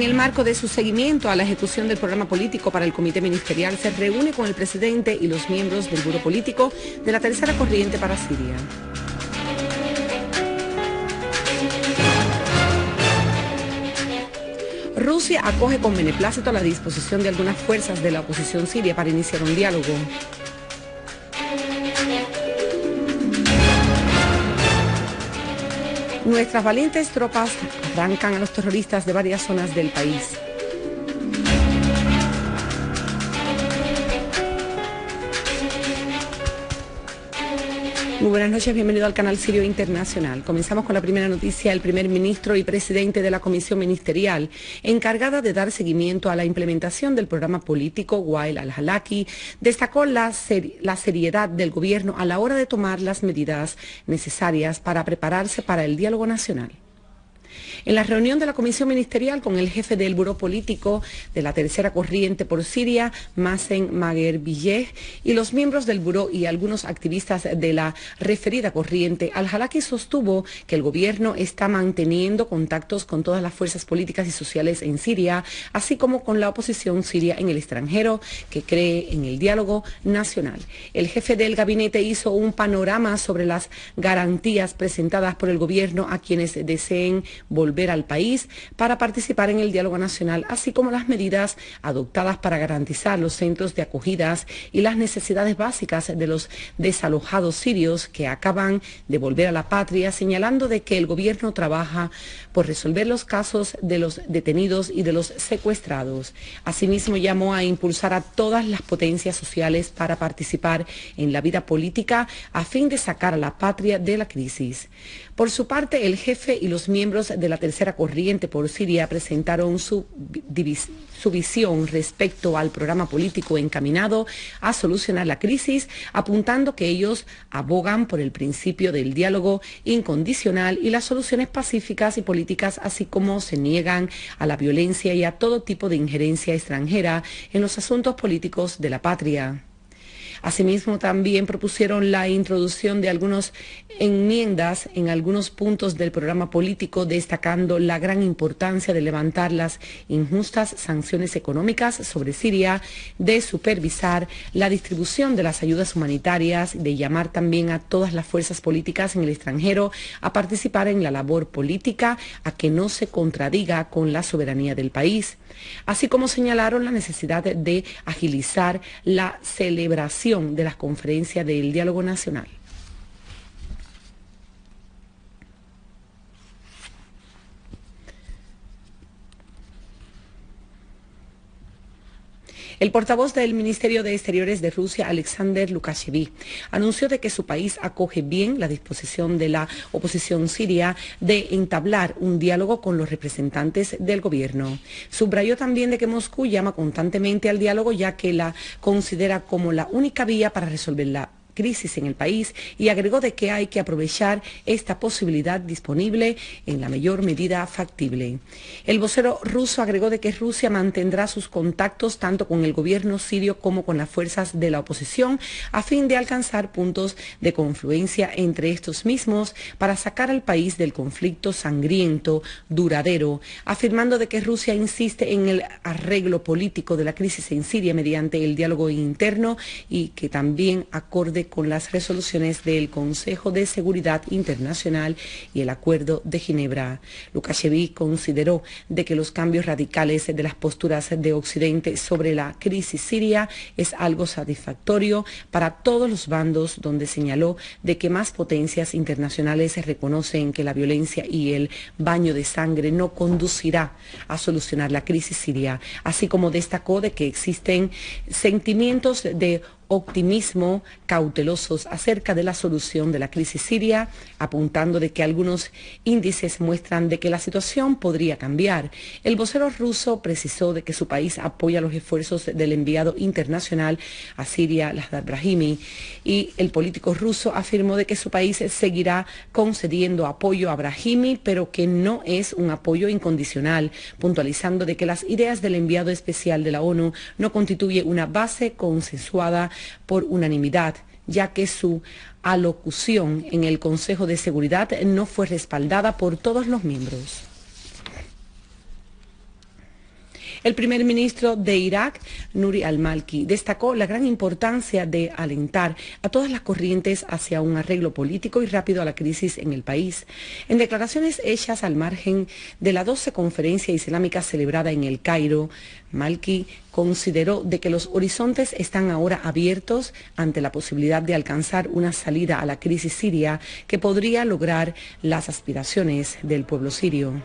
En el marco de su seguimiento a la ejecución del programa político para el Comité Ministerial, se reúne con el presidente y los miembros del Buró Político de la Tercera Corriente para Siria. Rusia acoge con beneplácito la disposición de algunas fuerzas de la oposición siria para iniciar un diálogo. Nuestras valientes tropas arrancan a los terroristas de varias zonas del país. Muy buenas noches, bienvenido al canal Sirio Internacional. Comenzamos con la primera noticia. El primer ministro y presidente de la Comisión Ministerial, encargada de dar seguimiento a la implementación del programa político, Wael al-Halaki, destacó la seriedad del gobierno a la hora de tomar las medidas necesarias para prepararse para el diálogo nacional. En la reunión de la Comisión Ministerial con el jefe del Buró Político de la Tercera Corriente por Siria, Mazen Magherbiyeh, y los miembros del Buró y algunos activistas de la referida corriente, al-Halaki sostuvo que el gobierno está manteniendo contactos con todas las fuerzas políticas y sociales en Siria, así como con la oposición siria en el extranjero, que cree en el diálogo nacional. El jefe del gabinete hizo un panorama sobre las garantías presentadas por el gobierno a quienes deseen volver al país para participar en el diálogo nacional, así como las medidas adoptadas para garantizar los centros de acogidas y las necesidades básicas de los desalojados sirios que acaban de volver a la patria, señalando de que el gobierno trabaja por resolver los casos de los detenidos y de los secuestrados. Asimismo, llamó a impulsar a todas las potencias sociales para participar en la vida política a fin de sacar a la patria de la crisis. Por su parte, el jefe y los miembros de la Tercera Corriente por Siria presentaron su visión respecto al programa político encaminado a solucionar la crisis, apuntando que ellos abogan por el principio del diálogo incondicional y las soluciones pacíficas y políticas, así como se niegan a la violencia y a todo tipo de injerencia extranjera en los asuntos políticos de la patria. Asimismo, también propusieron la introducción de algunas enmiendas en algunos puntos del programa político, destacando la gran importancia de levantar las injustas sanciones económicas sobre Siria, de supervisar la distribución de las ayudas humanitarias, de llamar también a todas las fuerzas políticas en el extranjero a participar en la labor política, a que no se contradiga con la soberanía del país. Así como señalaron la necesidad de agilizar la celebración de las conferencias del diálogo nacional. El portavoz del Ministerio de Exteriores de Rusia, Alexander Lukashevich, anunció de que su país acoge bien la disposición de la oposición siria de entablar un diálogo con los representantes del gobierno. Subrayó también de que Moscú llama constantemente al diálogo, ya que la considera como la única vía para resolver la crisis en el país, y agregó de que hay que aprovechar esta posibilidad disponible en la mayor medida factible. El vocero ruso agregó de que Rusia mantendrá sus contactos tanto con el gobierno sirio como con las fuerzas de la oposición a fin de alcanzar puntos de confluencia entre estos mismos para sacar al país del conflicto sangriento duradero, afirmando de que Rusia insiste en el arreglo político de la crisis en Siria mediante el diálogo interno y que también acorde con las resoluciones del Consejo de Seguridad Internacional y el Acuerdo de Ginebra. Lukashevich consideró de que los cambios radicales de las posturas de Occidente sobre la crisis siria es algo satisfactorio para todos los bandos, donde señaló de que más potencias internacionales reconocen que la violencia y el baño de sangre no conducirá a solucionar la crisis siria, así como destacó de que existen sentimientos de optimismo cautelosos acerca de la solución de la crisis siria, apuntando de que algunos índices muestran de que la situación podría cambiar. El vocero ruso precisó de que su país apoya los esfuerzos del enviado internacional a Siria, Lakhdar Brahimi, y el político ruso afirmó de que su país seguirá concediendo apoyo a Brahimi, pero que no es un apoyo incondicional, puntualizando de que las ideas del enviado especial de la ONU no constituye una base consensuada por unanimidad, ya que su alocución en el Consejo de Seguridad no fue respaldada por todos los miembros. El primer ministro de Irak, Nouri al-Maliki, destacó la gran importancia de alentar a todas las corrientes hacia un arreglo político y rápido a la crisis en el país. En declaraciones hechas al margen de la 12ª conferencia islámica celebrada en El Cairo, Maliki consideró de que los horizontes están ahora abiertos ante la posibilidad de alcanzar una salida a la crisis siria que podría lograr las aspiraciones del pueblo sirio.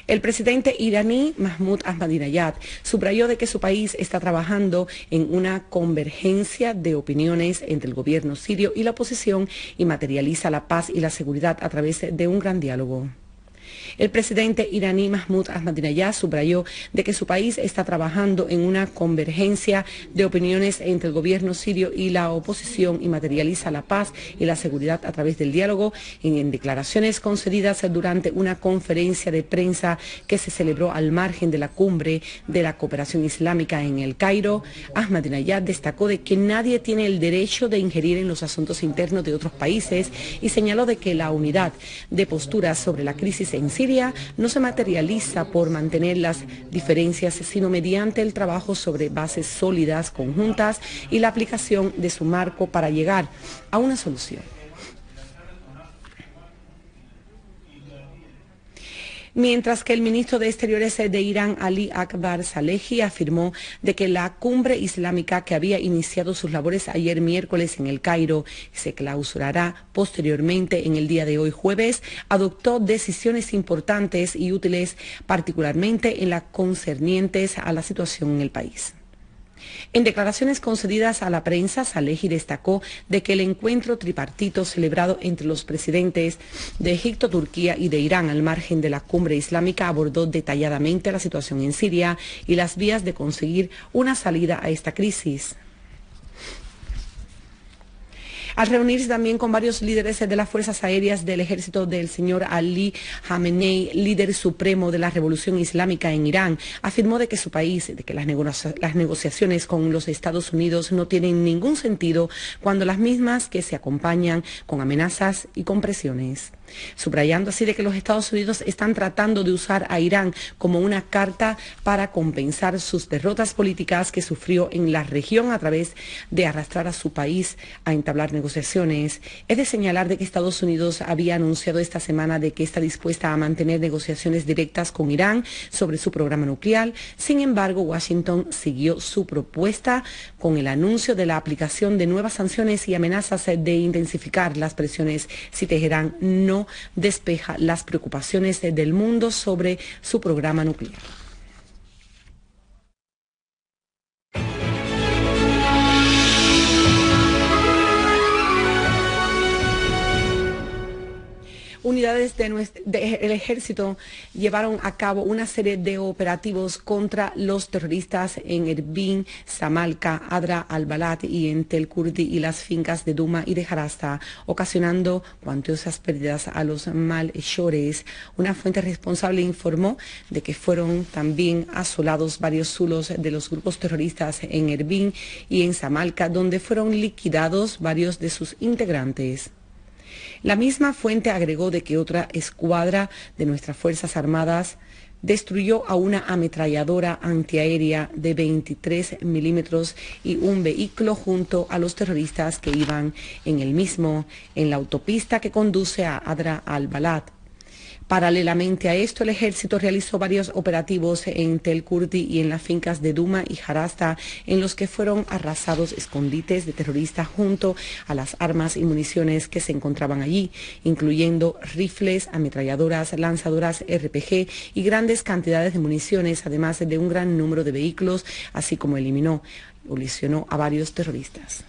El presidente iraní Mahmoud Ahmadinejad subrayó de que su país está trabajando en una convergencia de opiniones entre el gobierno sirio y la oposición y materializa la paz y la seguridad a través de un gran diálogo. El presidente iraní Mahmoud Ahmadinejad subrayó de que su país está trabajando en una convergencia de opiniones entre el gobierno sirio y la oposición y materializa la paz y la seguridad a través del diálogo. En declaraciones concedidas durante una conferencia de prensa que se celebró al margen de la cumbre de la cooperación islámica en El Cairo, Ahmadinejad destacó de que nadie tiene el derecho de ingerir en los asuntos internos de otros países y señaló de que la unidad de posturas sobre la crisis en Siria no se materializa por mantener las diferencias, sino mediante el trabajo sobre bases sólidas, conjuntas y la aplicación de su marco para llegar a una solución. Mientras que el ministro de Exteriores de Irán, Ali Akbar Salehi, afirmó de que la cumbre islámica que había iniciado sus labores ayer miércoles en El Cairo se clausurará posteriormente en el día de hoy jueves, adoptó decisiones importantes y útiles, particularmente en las concernientes a la situación en el país. En declaraciones concedidas a la prensa, Salehi destacó de que el encuentro tripartito celebrado entre los presidentes de Egipto, Turquía y de Irán al margen de la cumbre islámica abordó detalladamente la situación en Siria y las vías de conseguir una salida a esta crisis. Al reunirse también con varios líderes de las fuerzas aéreas del ejército del señor Ali Khamenei, líder supremo de la revolución islámica en Irán, afirmó de que su país, de que las negociaciones con los Estados Unidos no tienen ningún sentido cuando las mismas que se acompañan con amenazas y con presiones. Subrayando así de que los Estados Unidos están tratando de usar a Irán como una carta para compensar sus derrotas políticas que sufrió en la región a través de arrastrar a su país a entablar negociaciones. Es de señalar de que Estados Unidos había anunciado esta semana de que está dispuesta a mantener negociaciones directas con Irán sobre su programa nuclear. Sin embargo, Washington siguió su propuesta con el anuncio de la aplicación de nuevas sanciones y amenazas de intensificar las presiones si Teherán no despeja las preocupaciones del mundo sobre su programa nuclear. Unidades del ejército llevaron a cabo una serie de operativos contra los terroristas en Erbil, Samalca, Adra al-Balad y en Tel Kurdi y las fincas de Duma y de Harasta, ocasionando cuantiosas pérdidas a los malhechores. Una fuente responsable informó de que fueron también asolados varios zulos de los grupos terroristas en Erbil y en Samalca, donde fueron liquidados varios de sus integrantes. La misma fuente agregó de que otra escuadra de nuestras Fuerzas Armadas destruyó a una ametralladora antiaérea de 23 milímetros y un vehículo junto a los terroristas que iban en el mismo, en la autopista que conduce a Adra al-Balad. Paralelamente a esto, el ejército realizó varios operativos en Tel Kurdi y en las fincas de Duma y Harasta, en los que fueron arrasados escondites de terroristas junto a las armas y municiones que se encontraban allí, incluyendo rifles, ametralladoras, lanzadoras RPG y grandes cantidades de municiones, además de un gran número de vehículos, así como eliminó o lesionó a varios terroristas.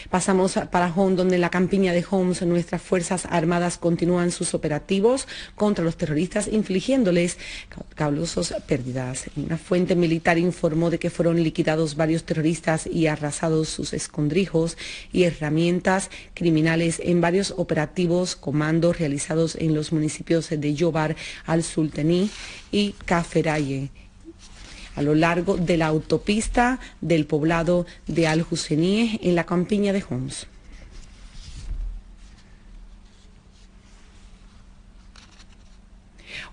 Pasamos para Homs, donde en la campiña de Homs nuestras Fuerzas Armadas continúan sus operativos contra los terroristas, infligiéndoles causosas pérdidas. Una fuente militar informó de que fueron liquidados varios terroristas y arrasados sus escondrijos y herramientas criminales en varios operativos comandos realizados en los municipios de Yobar, Al-Sultani y Kaferaye, a lo largo de la autopista del poblado de Al-Husseinieh en la campiña de Homs.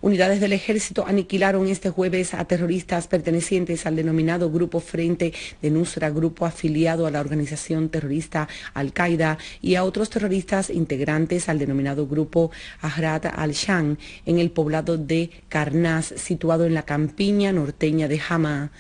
Unidades del ejército aniquilaron este jueves a terroristas pertenecientes al denominado Grupo Frente de Nusra, grupo afiliado a la organización terrorista Al-Qaeda, y a otros terroristas integrantes al denominado Grupo Ahrar al-Sham en el poblado de Karnaz, situado en la campiña norteña de Hama.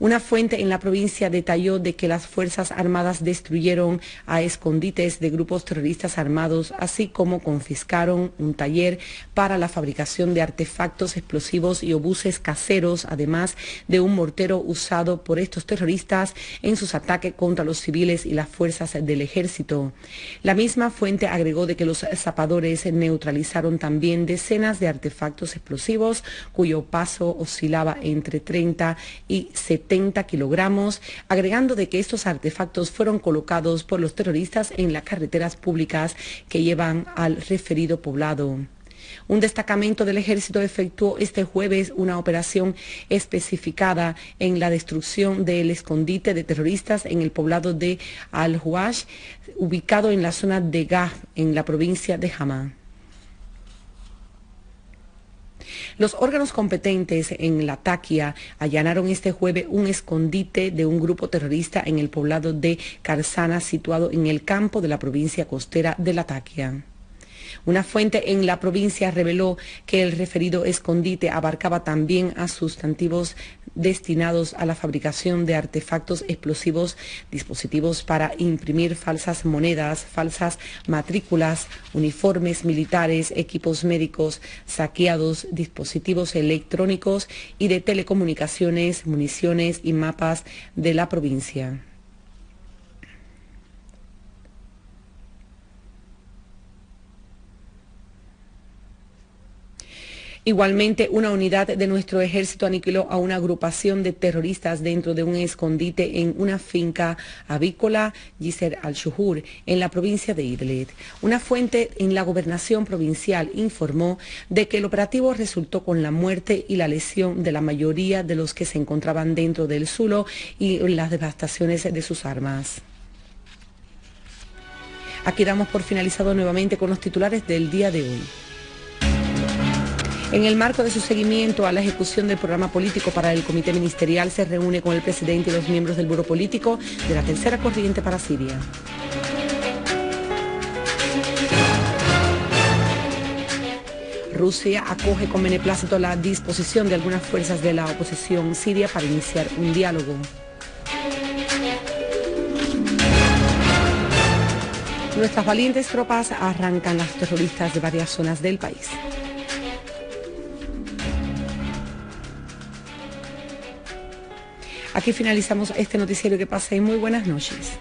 Una fuente en la provincia detalló de que las Fuerzas Armadas destruyeron a escondites de grupos terroristas armados, así como confiscaron un taller para la fabricación de artefactos explosivos y obuses caseros, además de un mortero usado por estos terroristas en sus ataques contra los civiles y las fuerzas del ejército. La misma fuente agregó de que los zapadores neutralizaron también decenas de artefactos explosivos cuyo paso oscilaba entre 30 y 70 kilogramos, agregando de que estos artefactos fueron colocados por los terroristas en las carreteras públicas que llevan al referido poblado. Un destacamento del ejército efectuó este jueves una operación especificada en la destrucción del escondite de terroristas en el poblado de Al-Huash, ubicado en la zona de Gaf, en la provincia de Hama. Los órganos competentes en Latakia allanaron este jueves un escondite de un grupo terrorista en el poblado de Karsana, situado en el campo de la provincia costera de Latakia. Una fuente en la provincia reveló que el referido escondite abarcaba también a sustantivos destinados a la fabricación de artefactos explosivos, dispositivos para imprimir falsas monedas, falsas matrículas, uniformes militares, equipos médicos saqueados, dispositivos electrónicos y de telecomunicaciones, municiones y mapas de la provincia. Igualmente, una unidad de nuestro ejército aniquiló a una agrupación de terroristas dentro de un escondite en una finca avícola, Jisr al-Shuhur, en la provincia de Idlib. Una fuente en la gobernación provincial informó de que el operativo resultó con la muerte y la lesión de la mayoría de los que se encontraban dentro del zulo y las devastaciones de sus armas. Aquí damos por finalizado nuevamente con los titulares del día de hoy. En el marco de su seguimiento a la ejecución del programa político para el Comité Ministerial, se reúne con el presidente y los miembros del Buró Político de la Tercera Corriente para Siria. Rusia acoge con beneplácito la disposición de algunas fuerzas de la oposición siria para iniciar un diálogo. Nuestras valientes tropas arrancan a los terroristas de varias zonas del país. Aquí finalizamos este noticiero. Que pasen muy buenas noches.